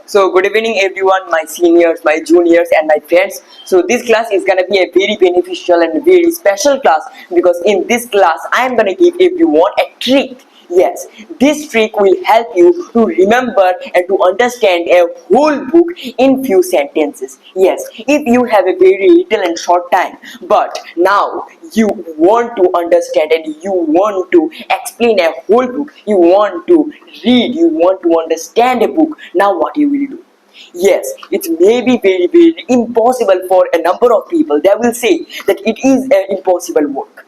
So good evening everyone, my seniors, my juniors and my friends. So this class is gonna be a very beneficial and very special class because in this class I am gonna give everyone a trick. Yes, this trick will help you to remember and to understand a whole book in few sentences. Yes, if you have a very little and short time, but now you want to understand and you want to explain a whole book, you want to read, you want to understand a book, now what you will do? Yes, it may be very impossible for a number of people. They will say that it is an impossible work.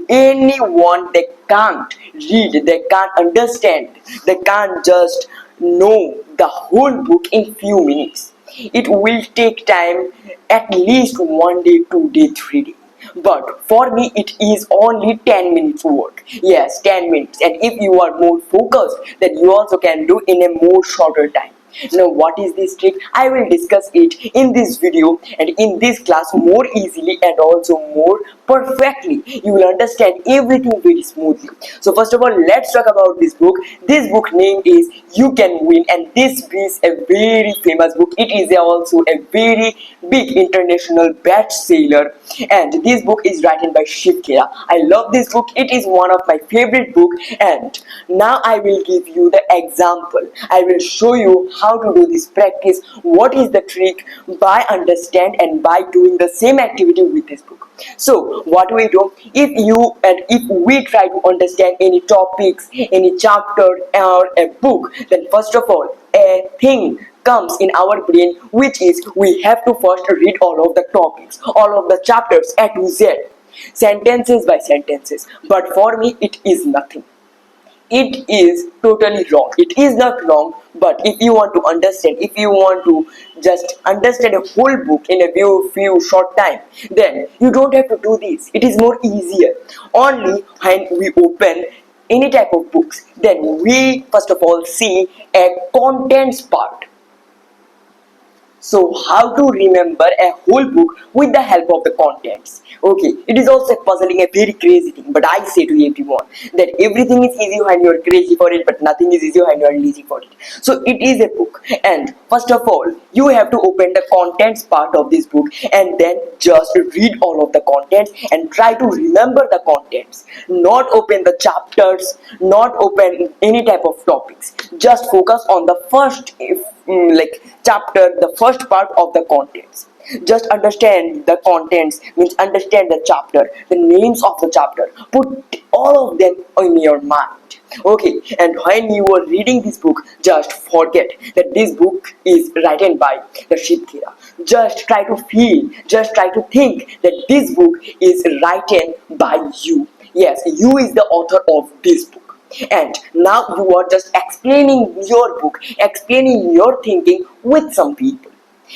Anyone, they can't read, they can't understand, they can't just know the whole book in few minutes. It will take time, at least 1 day, 2 day, 3 day. But for me it is only 10 minutes work. Yes, 10 minutes. And if you are more focused, then you also can do in a more shorter time. Now what is this trick? I will discuss it in this video and in this class more easily and also more perfectly. You will understand everything very smoothly. So first of all, let's talk about this book. This book name is You Can Win, and this is a very famous book. It is also a very big international bestseller, and this book is written by Shiv Khera. I love this book. It is one of my favorite book, and now I will give you the example. I will show you how to do this practice, what is the trick by understand and by doing the same activity with this book. So what we do, if we try to understand any topics, any chapter or a book, then first of all a thing comes in our brain, which is we have to first read all of the topics, all of the chapters A to Z, sentences by sentences. But for me it is nothing. It is totally wrong. It is not wrong, but if you want to understand, if you want to just understand a whole book in a few short time, then you don't have to do this. It is more easier. Only when we open any type of books, then we first of all see a contents part. So how to remember a whole book with the help of the contents? Okay, it is also puzzling, a very crazy thing, but I say to everyone that everything is easy when you are crazy for it, but nothing is easy when you are lazy for it. So it is a book, and first of all you have to open the contents part of this book and then just read all of the contents and try to remember the contents. Not open the chapters, not open any type of topics, just focus on the first chapter, the first part of the contents. Just understand the contents, means understand the chapter, the names of the chapter, put all of them in your mind. Okay, and when you are reading this book, just forget that this book is written by the Shiv Khera. Just try to feel, just try to think that this book is written by you. Yes, you is the author of this book, and now you are just explaining your book, explaining your thinking with some people.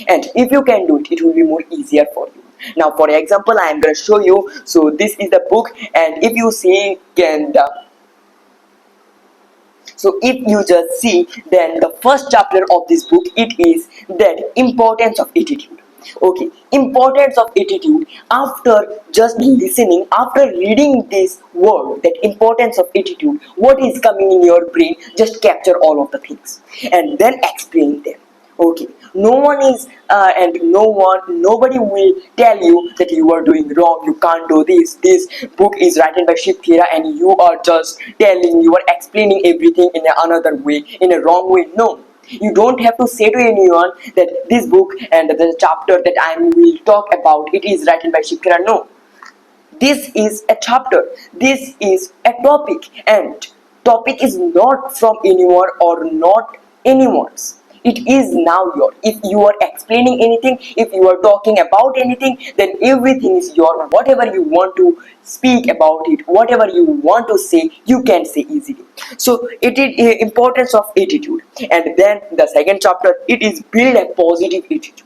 And if you can do it, it will be more easier for you. Now for example, I am going to show you. So this is the book, and if you see, so if you just see, then the first chapter of this book, it is that importance of attitude. Okay, importance of attitude. After just listening, after reading this word, that importance of attitude, what is coming in your brain, just capture all of the things and then explain them. Okay, no one is nobody will tell you that you are doing wrong, you can't do this book is written by Shiv Khera and you are just telling, you are explaining everything in another way, in a wrong way. No, you don't have to say to anyone that this book and the chapter that I will talk about, it is written by Shiv Khera. No, this is a chapter, this is a topic, and topic is not from anyone or not anyone's. It is now yours. If you are explaining anything, if you are talking about anything, then everything is yours. Whatever you want to speak about it, whatever you want to say, you can say easily. So it is importance of attitude. And then the second chapter, it is build a positive attitude.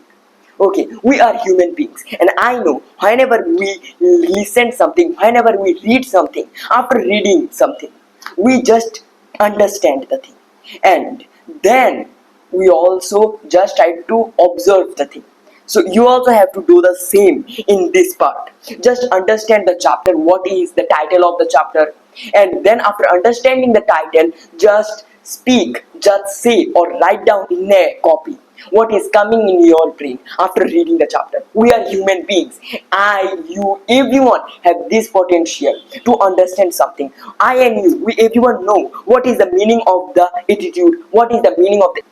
Okay, we are human beings, and I know whenever we listen something, whenever we read something, after reading something, we just understand the thing, and then we also just try to observe the thing. So you also have to do the same in this part. Just understand the chapter, what is the title of the chapter, and then after understanding the title, just speak, just say, or write down in a copy what is coming in your brain after reading the chapter. We are human beings. I, you, everyone have this potential to understand something. I and you, we everyone know what is the meaning of the attitude, what is the meaning of the,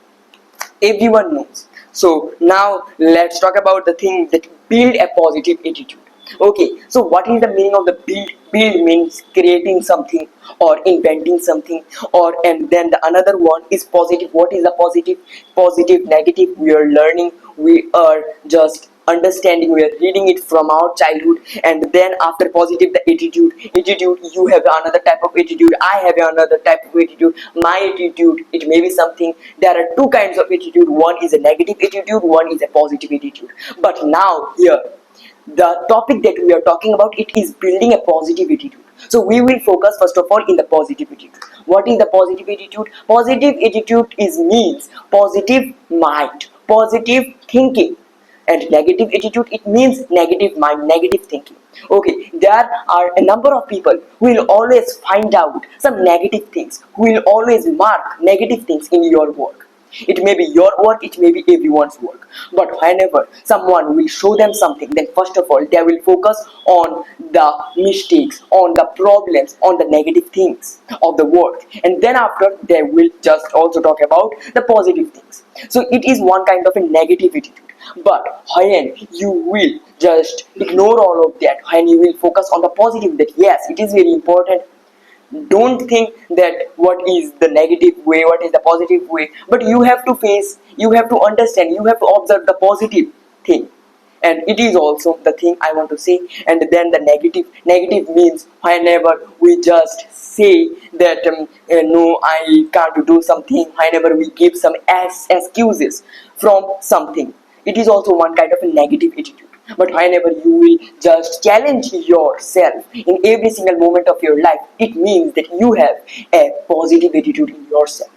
everyone knows. So now let's talk about the thing that build a positive attitude. Okay, so what is the meaning of the build? Build means creating something or inventing something, or and then the another one is positive. What is the positive? Positive, negative, we are learning, we are just understanding, we are reading it from our childhood. And then after positive, the attitude, you have another type of attitude, I have another type of attitude. My attitude, it may be something. There are two kinds of attitude, one is a negative attitude, one is a positive attitude. But now here, the topic that we are talking about, it is building a positive attitude. So we will focus first of all in the positive attitude. What is the positive attitude? Positive attitude is means positive mind, positive thinking. And negative attitude, it means negative mind, negative thinking. Okay, there are a number of people who will always find out some negative things, who will always mark negative things in your work. It may be your work, it may be everyone's work. But whenever someone will show them something, then first of all, they will focus on the mistakes, on the problems, on the negative things of the work. And then after, they will just also talk about the positive things. So it is one kind of a negative attitude. But when you will just ignore all of that, when you will focus on the positive, that yes, it is very important. Don't think that what is the negative way, what is the positive way, but you have to face, you have to understand, you have to observe the positive thing. And it is also the thing I want to say. And then the negative means whenever we just say that no, I can't do something, whenever we give some excuses from something, it is also one kind of a negative attitude. But whenever you will just challenge yourself in every single moment of your life, it means that you have a positive attitude in yourself.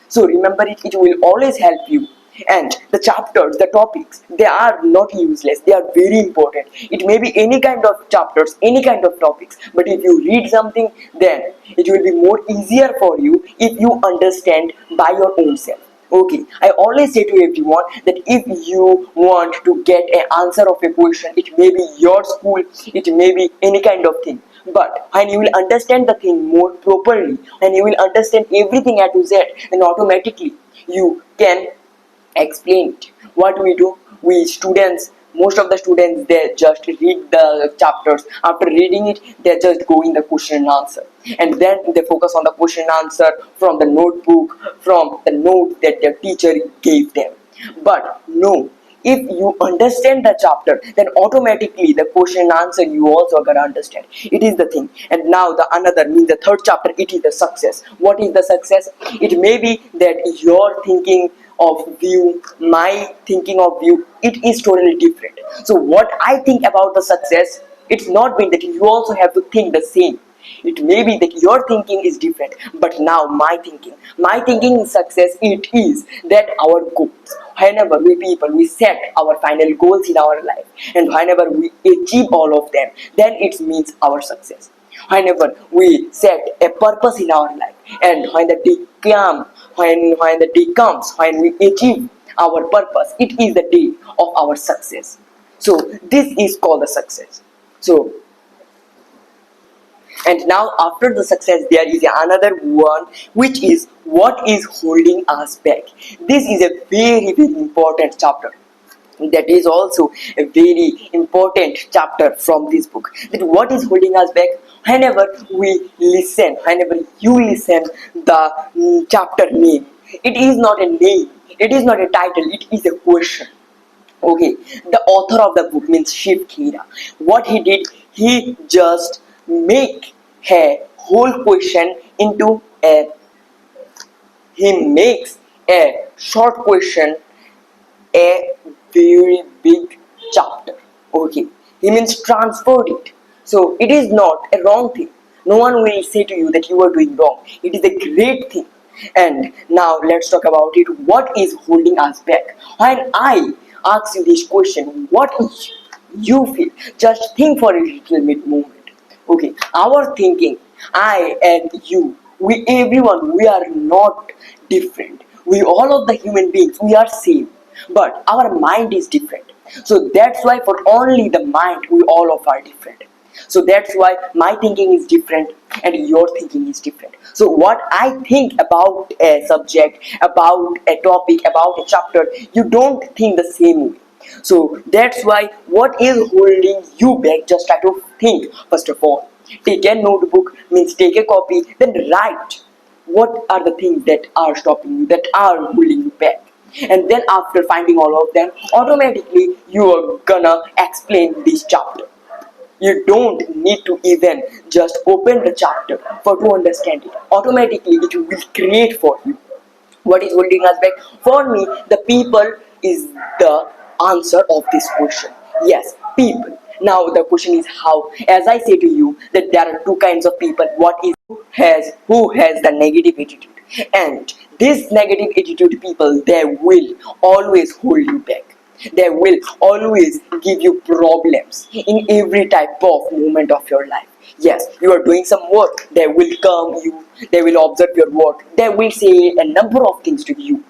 So remember it, it will always help you. And the chapters, the topics, they are not useless, they are very important. It may be any kind of chapters, any kind of topics, but if you read something, then it will be more easier for you if you understand by your own self. Okay, I always say to everyone that if you want to get an answer of a question, it may be your school, it may be any kind of thing. But when you will understand the thing more properly, and you will understand everything A to Z, then automatically you can explain it. What we do, we students, most of the students, they just read the chapters. After reading it, they just go in the question and answer, and then they focus on the question and answer from the notebook, from the note that their teacher gave them. But no, if you understand the chapter, then automatically the question and answer you also gonna understand. It is the thing. And now the another means the third chapter, it is the success. What is the success? It may be that your thinking of view, my thinking of view, it is totally different. So what I think about the success, it's not mean that you also have to think the same. It may be that your thinking is different, but now my thinking in success, it is that our goals, whenever we people, we set our final goals in our life, and whenever we achieve all of them, then it means our success. Whenever we set a purpose in our life, and when the day comes, when the day comes, when we achieve our purpose, it is the day of our success. So this is called the success. So, and now after the success, there is another one, which is what is holding us back. This is a very important chapter. That is also a very important chapter from this book. That what is holding us back? Whenever we listen, whenever you listen the chapter name, it is not a name, it is not a title, it is a question. Okay, the author of the book means Shiv Khera. What he did, he just make a whole question into a, he makes a short question a very big chapter. Okay, he means transferred it. So it is not a wrong thing. No one will say to you that you are doing wrong. It is a great thing. And now let's talk about it. What is holding us back? When I ask you this question, what you feel? Just think for a little bit moment. Okay, our thinking, I and you, we everyone, we are not different. We all of the human beings, we are same, but our mind is different. So that's why for only the mind we all of are different. So that's why my thinking is different and your thinking is different. So what I think about a subject, about a topic, about a chapter, you don't think the same way. So that's why what is holding you back, just try to think. First of all, take a notebook, means take a copy, then write what are the things that are stopping you, that are holding you back. And then after finding all of them, automatically you are gonna explain this chapter. You don't need to even just open the chapter for to understand it. Automatically it will create for you. What is holding us back? For me, the people is the answer of this question. Yes, people. Now the question is how. As I say to you that there are two kinds of people. What is who has the negative attitude, and this negative attitude people, they will always hold you back. They will always give you problems in every type of moment of your life. Yes, you are doing some work, they will come you, they will observe your work, they will say a number of things to you.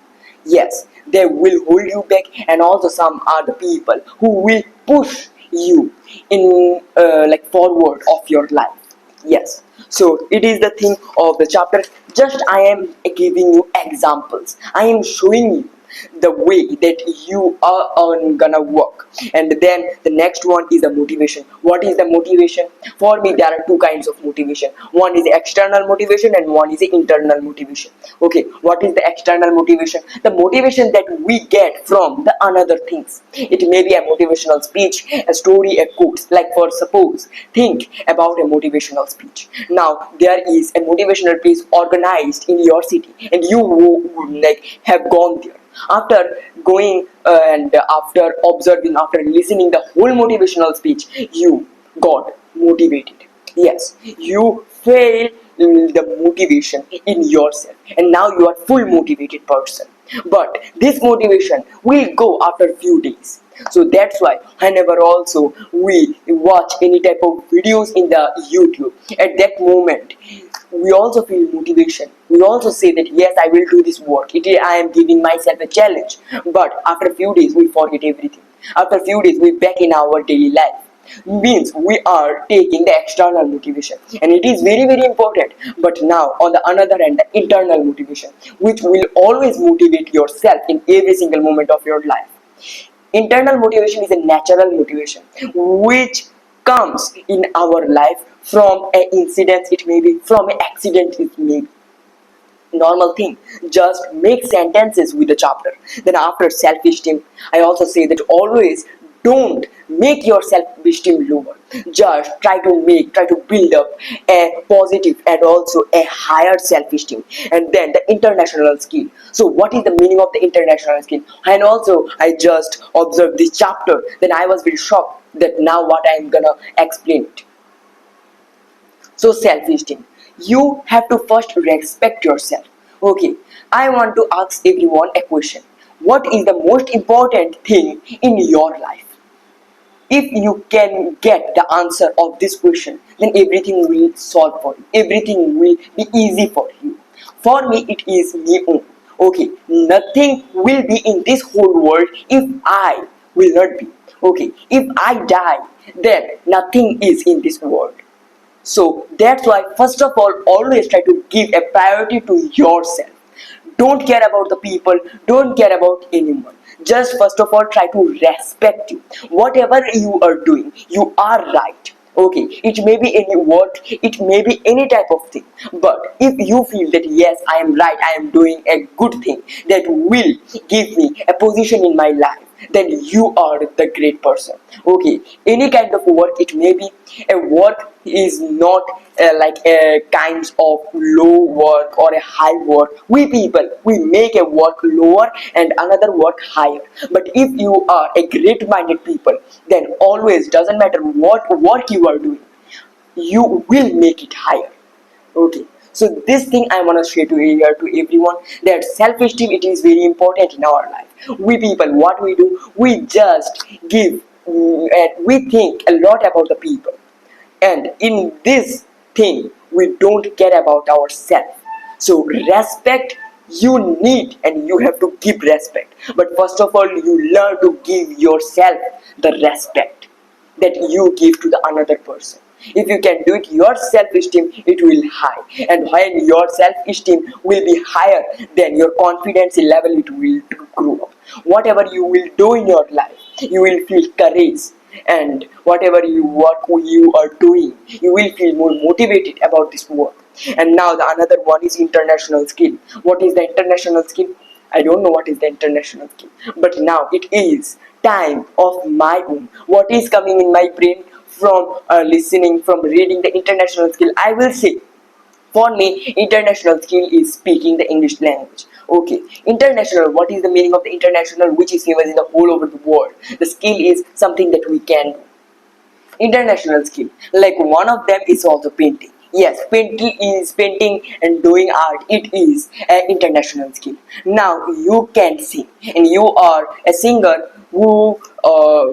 Yes, they will hold you back, and also some are the people who will push you in like forward of your life. Yes, so it is the thing of the chapter. Just I am giving you examples, I am showing you the way that you are gonna work. And then the next one is the motivation. What is the motivation? For me there are two kinds of motivation. One is external motivation and one is internal motivation. Okay, what is the external motivation? The motivation that we get from the another things. It may be a motivational speech, a story, a quote. Like for suppose, think about a motivational speech. Now there is a motivational piece organized in your city and you like have gone there. After going and after observing, after listening the whole motivational speech, you got motivated. Yes, you feel the motivation in yourself and now you are full motivated person. But this motivation will go after few days. So that's why whenever also we watch any type of videos in the YouTube, at that moment we also feel motivation. We also say that yes, I will do this work. I am giving myself a challenge. But after a few days we forget everything. After a few days we back in our daily life. Means we are taking the external motivation, and it is very important. But now on the another hand, the internal motivation, which will always motivate yourself in every single moment of your life. Internal motivation is a natural motivation which comes in our life from an incident, it may be from an accident, it may be normal thing. Just make sentences with the chapter. Then after self-esteem, I also say that always don't make your self-esteem lower. Just try to build up a positive and also a higher self-esteem. And then the international skill. So what is the meaning of the international skill? And also I just observed this chapter, then I was very shocked that now what I am gonna explain it. So self-esteem, you have to first respect yourself. Okay, I want to ask everyone a question. What is the most important thing in your life? If you can get the answer of this question, then everything will solve for you, everything will be easy for you. For me it is me own. Okay, nothing will be in this whole world if I will not be. Okay, if I die, then nothing is in this world. So that's why first of all always try to give a priority to yourself. Don't care about the people, don't care about anyone. Just first of all try to respect you. Whatever you are doing, you are right. Okay, it may be any work, it may be any type of thing. But if you feel that yes, I am right, I am doing a good thing that will give me a position in my life, then you are the great person. Okay, any kind of work, it may be a work is not like a kind of low work or a high work. We people, we make a work lower and another work higher. But if you are a great minded people, then always doesn't matter what work you are doing, you will make it higher. Okay, so this thing I want to share to here to everyone, that self-esteem, it is very important in our life. We people, what we do, we just give and we think a lot about the people, and in this thing we don't care about ourselves. So respect you need, and you have to give respect. But first of all, you learn to give yourself the respect that you give to the another person. If you can do it, your self-esteem it will high, and when your self-esteem will be higher, then your confidence level it will grow up. Whatever you will do in your life, you will feel courage, and whatever you work you are doing, you will feel more motivated about this work. And now the another one is international skill. What is the international skill? I don't know what is the international skill, but now it is time of my own. What is coming in my brain from listening, from reading the international skill? I will say, for me, international skill is speaking the English language. Okay, international. What is the meaning of the international? Which is famous in the whole over the world. The skill is something that we can do. International skill, like one of them is also painting. Yes, painting and doing art, it is an international skill. Now you can sing, and you are a singer who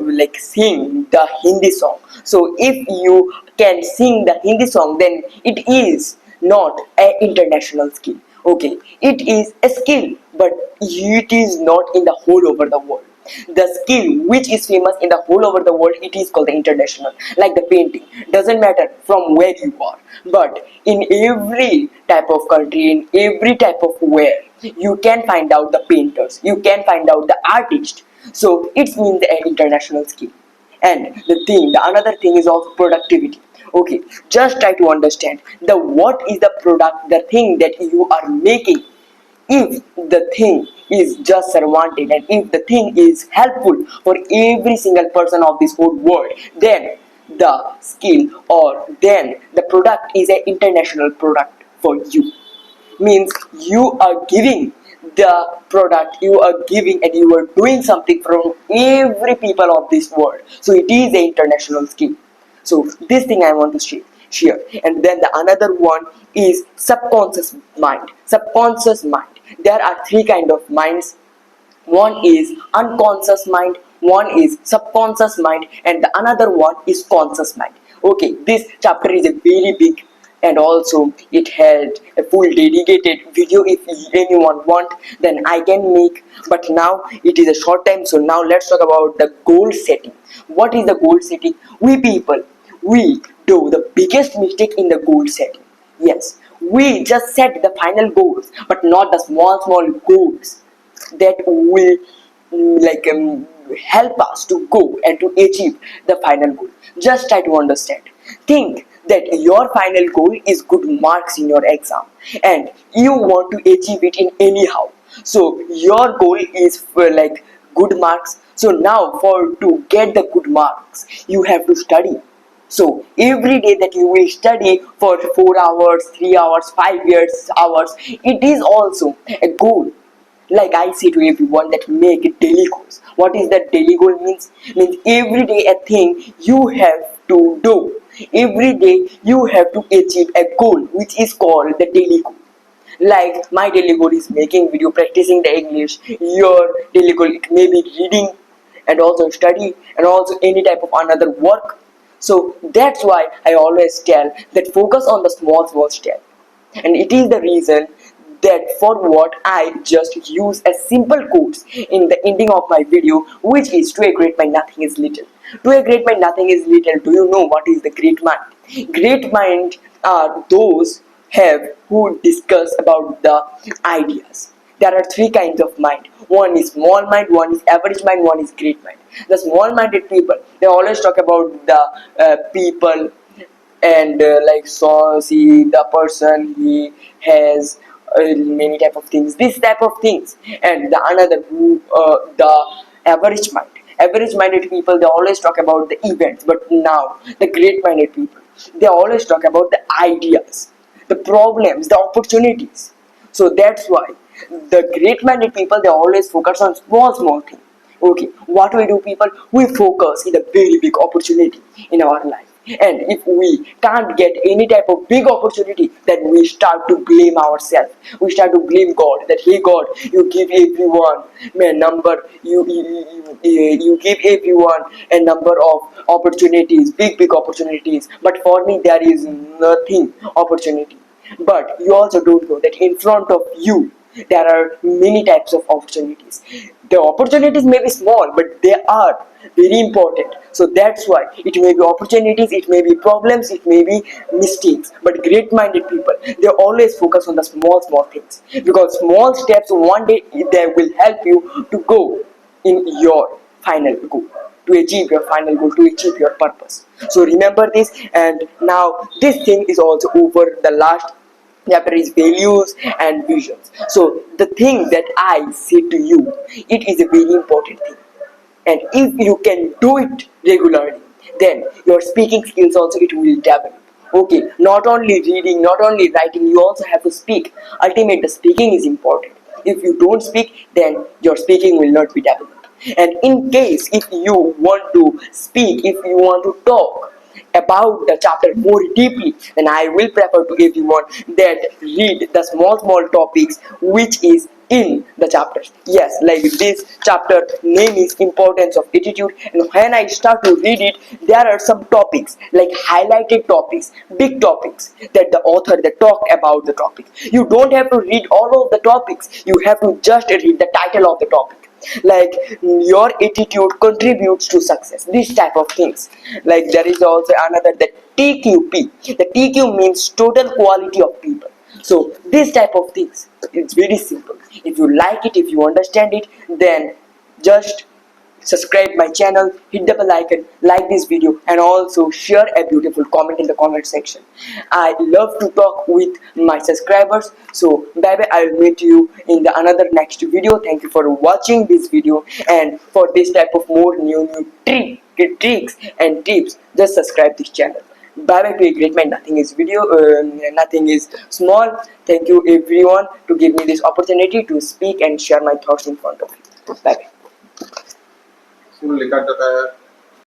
like sing the Hindi song. So if you can sing the Hindi song, then it is not an international skill. Okay, it is a skill, but it is not in the whole over the world. The skill which is famous in the whole over the world, it is called the international. Like the painting, doesn't matter from where you are, but in every type of country, in every type of where, you can find out the painters, you can find out the artist. So it means an international skill. And the another thing is also productivity. Okay, just try to understand the what is the product, the thing that you are making. If the thing is just surrounded, and if the thing is helpful for every single person of this whole world, then the skill, or then the product is an international product for you. Means you are giving the product, you are giving, and you are doing something from every people of this world. So it is an international skill. So this thing I want to share. And then the another one is subconscious mind. Subconscious mind, there are three kind of minds. One is unconscious mind, one is subconscious mind, and the another one is conscious mind. Okay, this chapter is a very big, and also it had a full dedicated video. If anyone want, then I can make, but now it is a short time. So now let's talk about the goal setting. What is the goal setting? We people, we do the biggest mistake in the goal setting. Yes, we just set the final goals, but not the small goals that will help us to go and to achieve the final goal. Just try to understand. Think that your final goal is good marks in your exam, and you want to achieve it in anyhow. So your goal is for like good marks. So now for to get the good marks, you have to study. So every day that you will study for 4 hours, 3 hours, 5 years hours, it is also a goal. Like I say to everyone that make it daily goals. What is that daily goal means? Means every day a thing you have to do. Every day you have to achieve a goal which is called the daily goal. Like my daily goal is making video, practicing the English. Your daily goal it may be reading, and also study, and also any type of another work. So that's why I always tell that focus on the small step. And it is the reason that for what I just use a simple quotes in the ending of my video, which is to a great mind nothing is little. To a great mind nothing is little. Do you know what is the great mind? Great mind are those have who discuss about the ideas. There are three kinds of mind. One is small mind, one is average mind, one is great mind. The small minded people, they always talk about the people, and see the person, he has many type of things, this type of things. And the another who the average minded people, they always talk about the events. But now the great minded people, they always talk about the ideas, the problems, the opportunities. So that's why the great minded people, they always focus on small things. Okay, what we do people, we focus in a very big opportunity in our life. And if we can't get any type of big opportunity, then we start to blame ourselves, we start to blame God, that hey God, you give everyone a number, you give everyone a number of opportunities, big opportunities, but for me there is nothing opportunity. but you also don't know that in front of you there are many types of opportunities. The opportunities may be small, but they are very important. So that's why it may be opportunities, it may be problems, it may be mistakes. But great-minded people, they always focus on the small things, because small steps one day they will help you to go in your final goal, to achieve your final goal, to achieve your purpose. So remember this. And now this thing is also over. The last chapter is values and visions. So the thing that I say to you, it is a very important thing, and if you can do it regularly, then your speaking skills also it will develop. Okay, not only reading, not only writing, you also have to speak. Ultimately, the speaking is important. If you don't speak, then your speaking will not be developed. And in case if you want to speak, if you want to talk about the chapter more deeply, then I will prefer to everyone that read the small topics which is in the chapters. Yes, like this chapter name is importance of attitude, and when I start to read it, there are some topics like highlighted topics, big topics that the author they talk about the topic. You don't have to read all of the topics, you have to just read the title of the topic, like your attitude contributes to success, this type of things. Like there is also another, the TQP. The TQ means total quality of people. So this type of things, it's very simple. If you like it, if you understand it, then just subscribe my channel, hit the bell icon, like this video, and also share a beautiful comment in the comment section. I love to talk with my subscribers. So bye bye, I'll meet you in the another next video. Thank you for watching this video, and for this type of more new tricks and tips, just subscribe this channel. Bye bye to a great mind. Nothing is video, nothing is small. Thank you everyone to give me this opportunity to speak and share my thoughts in front of you. Bye bye. Full लिखा जाता है